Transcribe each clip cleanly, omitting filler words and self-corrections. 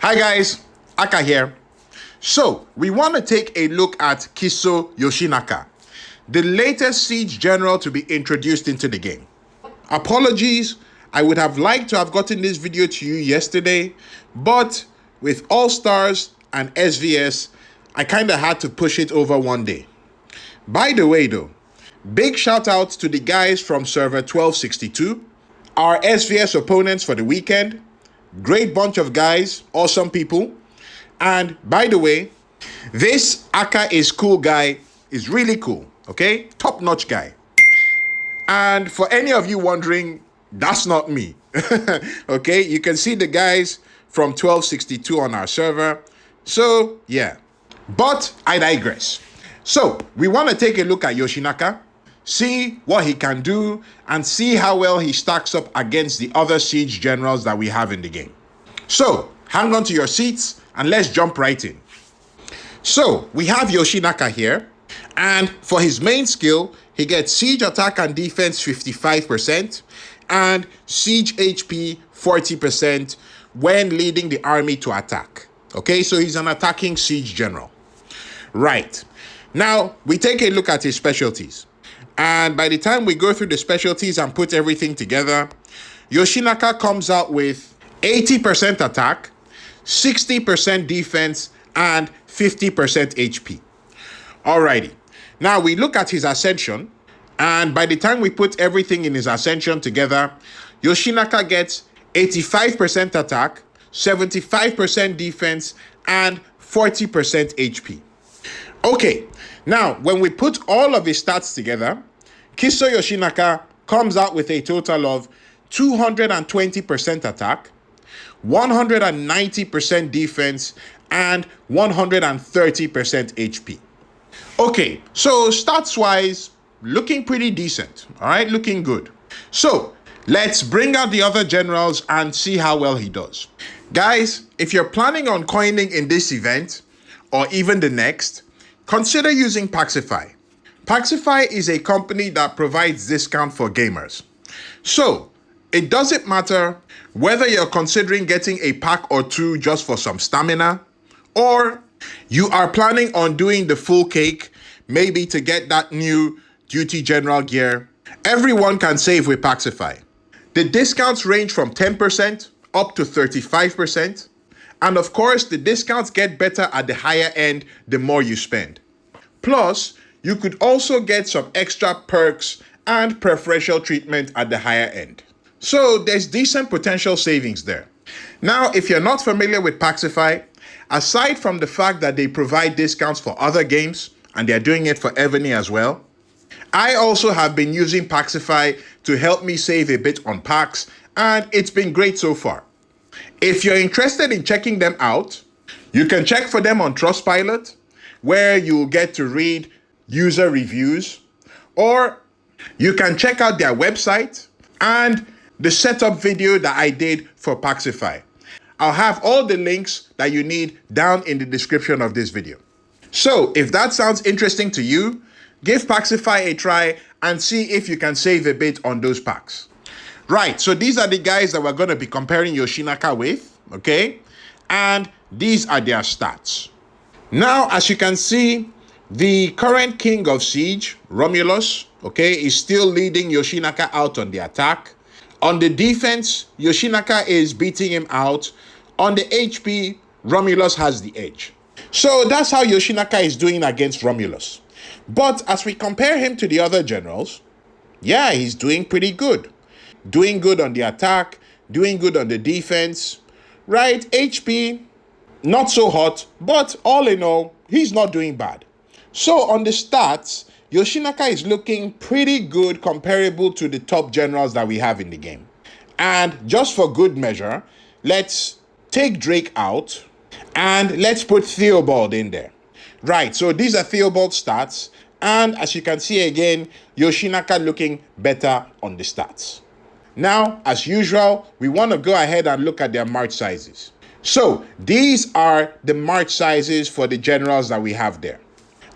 Hi guys, Aka here. So, we want to take a look at Kiso Yoshinaka, the latest siege general to be introduced into the game. Apologies, I would have liked to have gotten this video to you yesterday, but with All Stars and SVS, I kind of had to push it over one day. By the way though, big shout out to the guys from server 1262, our SVS opponents for the weekend. Great bunch of guys, awesome people. And by the way, this Aka is cool guy is really cool, okay? Top-notch guy. And for any of you wondering, that's not me, okay? You can see the guys from 1262 on our server. So, yeah. But I digress. So, we want to take a look at Yoshinaka, see what he can do, and see how well he stacks up against the other siege generals that we have in the game. So, hang on to your seats and let's jump right in. So, we have Yoshinaka here, and for his main skill, he gets siege attack and defense 55% and siege HP 40% when leading the army to attack. Okay, so he's an attacking siege general. Right. Now, we take a look at his specialties. And by the time we go through the specialties and put everything together, Yoshinaka comes out with 80% attack, 60% defense, and 50% HP. Alrighty. Now we look at his ascension, and by the time we put everything in his ascension together, Yoshinaka gets 85% attack, 75% defense, and 40% HP. Okay, now when we put all of his stats together, Kiso Yoshinaka comes out with a total of 220% attack, 190% defense, and 130% HP. Okay, so stats-wise, looking pretty decent, all right, looking good. So, let's bring out the other generals and see how well he does. Guys, if you're planning on coining in this event, or even the next, consider using Paxify. Paxify is a company that provides discount for gamers. So, it doesn't matter whether you're considering getting a pack or two just for some stamina, or you are planning on doing the full cake, maybe to get that new duty general gear. Everyone can save with Paxify. The discounts range from 10% up to 35%. And of course, the discounts get better at the higher end the more you spend. Plus, you could also get some extra perks and preferential treatment at the higher end. So there's decent potential savings there. Now, if you're not familiar with Paxify, aside from the fact that they provide discounts for other games, and they're doing it for Evony as well, I also have been using Paxify to help me save a bit on packs, and it's been great so far. If you're interested in checking them out, you can check for them on Trustpilot, where you'll get to read user reviews, or you can check out their website and the setup video that I did for Paxify. I'll have all the links that you need down in the description of this video. So if that sounds interesting to you, give Paxify a try and see if you can save a bit on those packs. Right, so these are the guys that we're going to be comparing Yoshinaka with, okay? And these are their stats. Now, as you can see, the current king of siege, Romulus, okay, is still leading Yoshinaka out on the attack. On the defense, Yoshinaka is beating him out. On the HP, Romulus has the edge. So that's how Yoshinaka is doing against Romulus. But as we compare him to the other generals, yeah, he's doing pretty good. Doing good on the attack, doing good on the defense, right? HP, not so hot, but all in all, he's not doing bad. So on the stats, Yoshinaka is looking pretty good comparable to the top generals that we have in the game. And just for good measure, let's take Drake out and let's put Theobald in there. Right, so these are Theobald stats. And as you can see again, Yoshinaka looking better on the stats. Now, as usual, we want to go ahead and look at their march sizes. So these are the march sizes for the generals that we have there.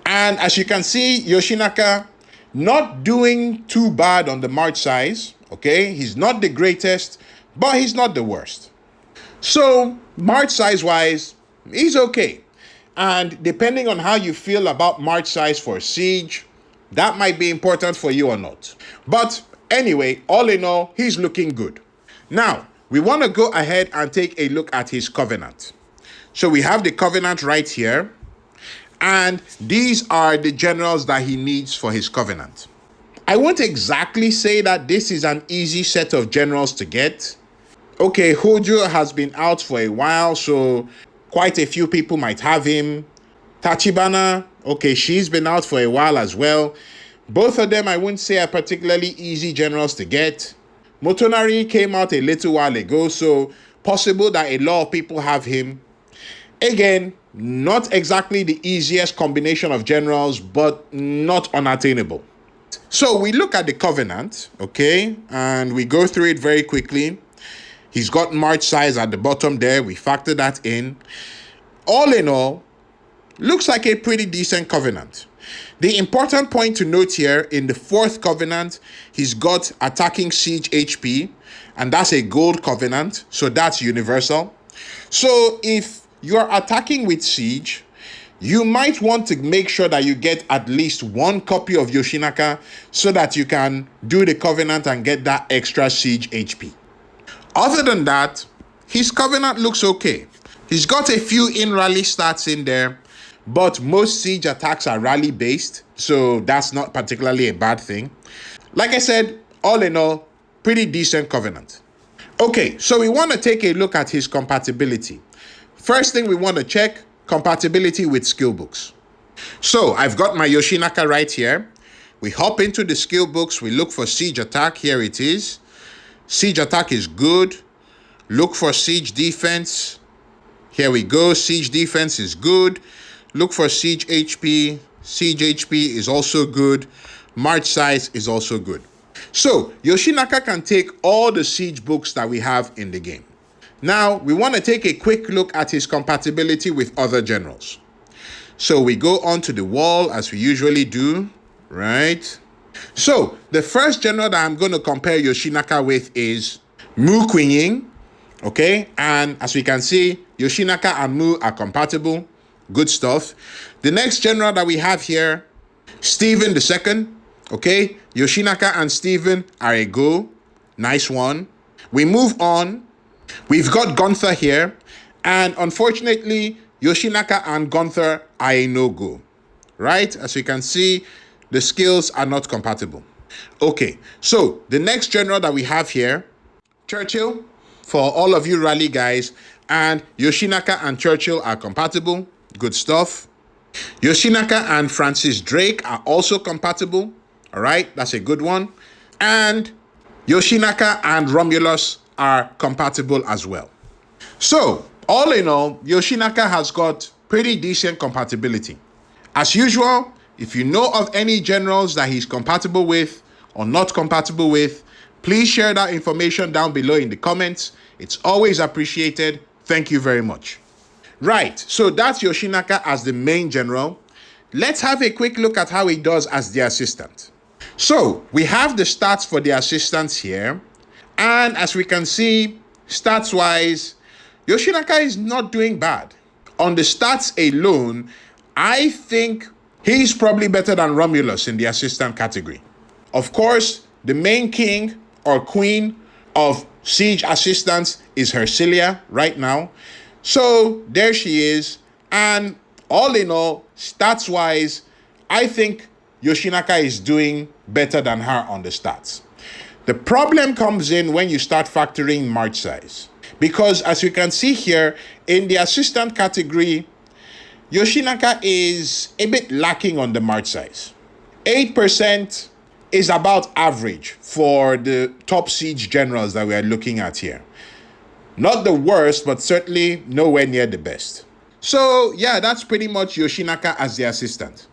And as you can see, Yoshinaka not doing too bad on the march size, okay? He's not the greatest, but he's not the worst. So March size wise, he's okay. And depending on how you feel about march size for siege, that might be important for you or not. But anyway, all in all, he's looking good. Now, we want to go ahead and take a look at his covenant. So we have the covenant right here. And these are the generals that he needs for his covenant. I won't exactly say that this is an easy set of generals to get. Okay, Hojo has been out for a while, so quite a few people might have him. Tachibana, okay, she's been out for a while as well. Both of them I wouldn't say are particularly easy generals to get. Motonari came out a little while ago, so possible that a lot of people have him. Again, not exactly the easiest combination of generals, but not unattainable. So we look at the covenant, okay, and we go through it very quickly. He's got march size at the bottom there. We factor that in. All in all, looks like a pretty decent covenant. The important point to note here, in the fourth covenant, he's got attacking siege HP, and that's a gold covenant, so that's universal. So if you're attacking with siege, you might want to make sure that you get at least one copy of Yoshinaka so that you can do the covenant and get that extra siege HP. Other than that, his covenant looks okay. He's got a few in-rally stats in there, but most siege attacks are rally-based, so that's not particularly a bad thing. Like I said, all in all, pretty decent covenant. Okay, so we want to take a look at his compatibility. First thing we want to check, compatibility with skill books. So I've got my Yoshinaka right here. We hop into the skill books, we look for siege attack, here it is. Siege attack is good. Look for siege defense. Here we go, siege defense is good. Look for siege HP. Siege HP is also good. March size is also good. So Yoshinaka can take all the siege books that we have in the game. Now we want to take a quick look at his compatibility with other generals. So we go onto the wall as we usually do, right? So the first general that I'm going to compare Yoshinaka with is Mu Quinyin, okay? And as we can see, Yoshinaka and Mu are compatible. Good stuff. The next general that we have here, Stephen II, okay? Yoshinaka and Stephen are a go. Nice one. We move on. We've got Gunther here. And unfortunately, Yoshinaka and Gunther are a no-go, right? As we can see, the skills are not compatible. Okay, so the next general that we have here, Churchill, for all of you rally guys, and Yoshinaka and Churchill are compatible. Good stuff. Yoshinaka and Francis Drake are also compatible. All right, that's a good one. And Yoshinaka and Romulus are compatible as well. So, all in all, Yoshinaka has got pretty decent compatibility. As usual, if you know of any generals that he's compatible with or not compatible with, please share that information down below in the comments. It's always appreciated. Thank you very much. Right, so that's Yoshinaka as the main general. Let's have a quick look at how he does as the assistant. So, we have the stats for the assistants here. And as we can see, stats-wise, Yoshinaka is not doing bad. On the stats alone, I think he's probably better than Romulus in the assistant category. Of course, the main king or queen of siege assistants is Hercilia right now. So there she is. And all in all, stats-wise, I think Yoshinaka is doing better than her on the stats. The problem comes in when you start factoring march size. Because as you can see here, in the assistant category, Yoshinaka is a bit lacking on the march size. 8% is about average for the top siege generals that we are looking at here. Not the worst, but certainly nowhere near the best. So yeah, that's pretty much Yoshinaka as the assistant.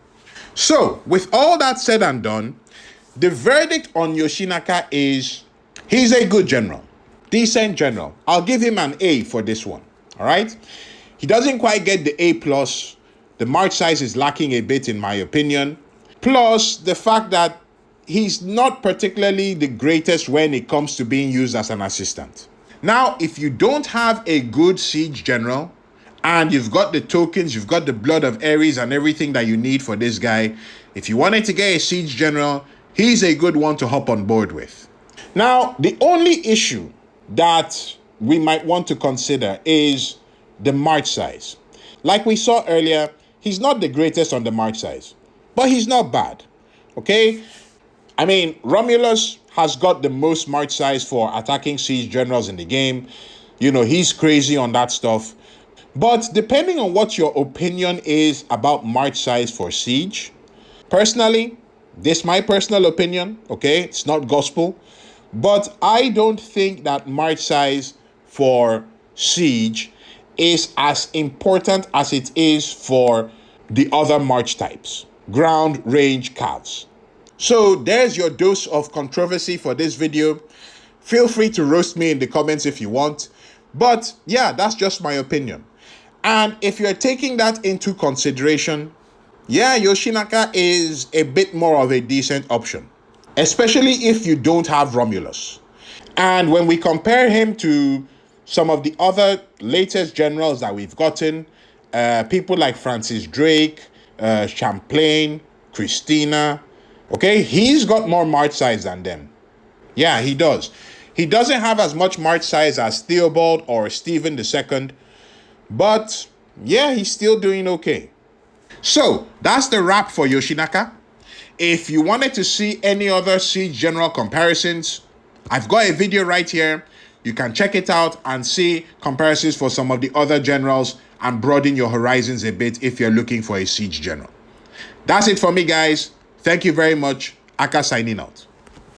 So with all that said and done, the verdict on Yoshinaka is he's a good general. Decent general. I'll give him an A for this one. All right. He doesn't quite get the A+. The march size is lacking a bit in my opinion. Plus the fact that he's not particularly the greatest when it comes to being used as an assistant. Now, if you don't have a good siege general, and you've got the tokens, you've got the blood of Ares and everything that you need for this guy, if you wanted to get a siege general, he's a good one to hop on board with. Now, the only issue that we might want to consider is the march size. Like we saw earlier, he's not the greatest on the march size, but he's not bad, okay? I mean, Romulus has got the most march size for attacking siege generals in the game. You know, he's crazy on that stuff. But depending on what your opinion is about march size for siege, personally, this is my personal opinion, okay? It's not gospel. But I don't think that march size for siege is as important as it is for the other march types, ground, range, calves. So there's your dose of controversy for this video. Feel free to roast me in the comments if you want. But yeah, that's just my opinion. And if you're taking that into consideration, yeah, Yoshinaka is a bit more of a decent option, especially if you don't have Romulus. And when we compare him to some of the other latest generals that we've gotten, people like Francis Drake, Champlain, Christina, okay, he's got more march size than them. Yeah, he does. He doesn't have as much march size as Theobald or Stephen II, but yeah, he's still doing okay. So that's the wrap for Yoshinaka. If you wanted to see any other siege general comparisons, I've got a video right here. You can check it out and see comparisons for some of the other generals and broaden your horizons a bit if you're looking for a siege general. That's it for me, guys. Thank you very much. Aka signing out.